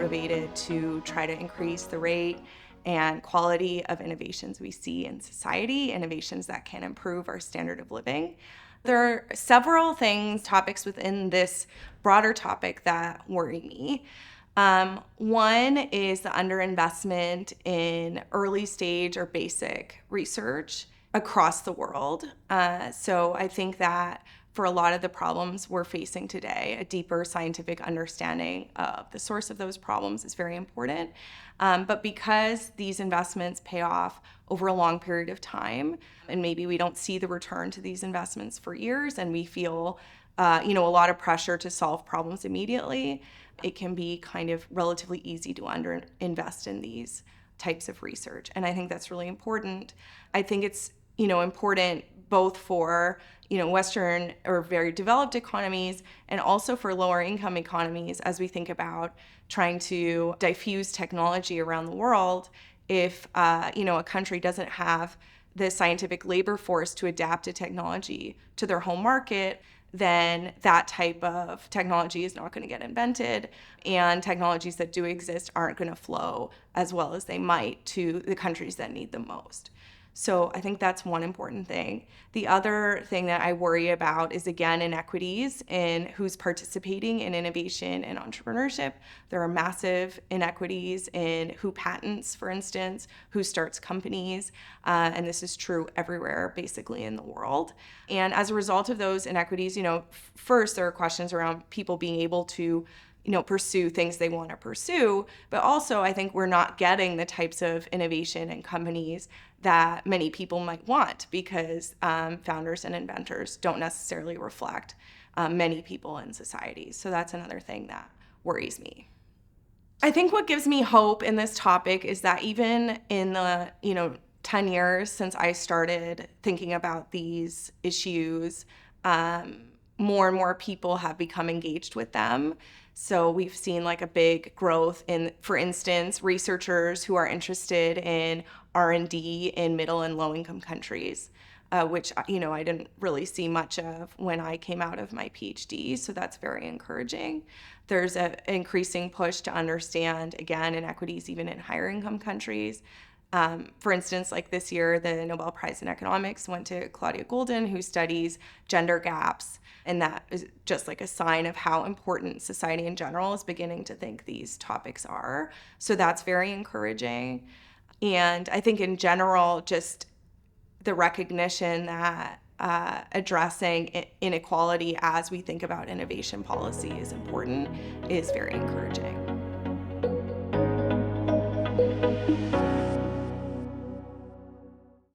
motivated to try to increase the rate and quality of innovations we see in society, innovations that can improve our standard of living. There are several topics within this broader topic that worry me. One is the underinvestment in early stage or basic research across the world. So I think that for a lot of the problems we're facing today, a deeper scientific understanding of the source of those problems is very important. But because these investments pay off over a long period of time, and maybe we don't see the return to these investments for years, and we feel a lot of pressure to solve problems immediately, it can be kind of relatively easy to underinvest in these types of research. And I think that's really important. I think it's important both for Western or very developed economies and also for lower income economies as we think about trying to diffuse technology around the world. If a country doesn't have the scientific labor force to adapt a technology to their home market, then that type of technology is not going to get invented, and technologies that do exist aren't going to flow as well as they might to the countries that need them most. So I think that's one important thing. The other thing that I worry about is, again, inequities in who's participating in innovation and entrepreneurship. There are massive inequities in who patents, for instance, who starts companies, and this is true everywhere, basically, in the world. And as a result of those inequities, first, there are questions around people being able to pursue things they want to pursue. But also, I think we're not getting the types of innovation and companies that many people might want because founders and inventors don't necessarily reflect many people in society. So that's another thing that worries me. I think what gives me hope in this topic is that even in the 10 years since I started thinking about these issues, more and more people have become engaged with them. So we've seen like a big growth in, for instance, researchers who are interested in R&D in middle and low income countries, which, I didn't really see much of when I came out of my PhD. So that's very encouraging. There's an increasing push to understand, again, inequities even in higher income countries. For instance, like this year, the Nobel Prize in Economics went to Claudia Goldin, who studies gender gaps. And that is just like a sign of how important society in general is beginning to think these topics are. So that's very encouraging. And I think in general, just the recognition that addressing inequality as we think about innovation policy is important is very encouraging.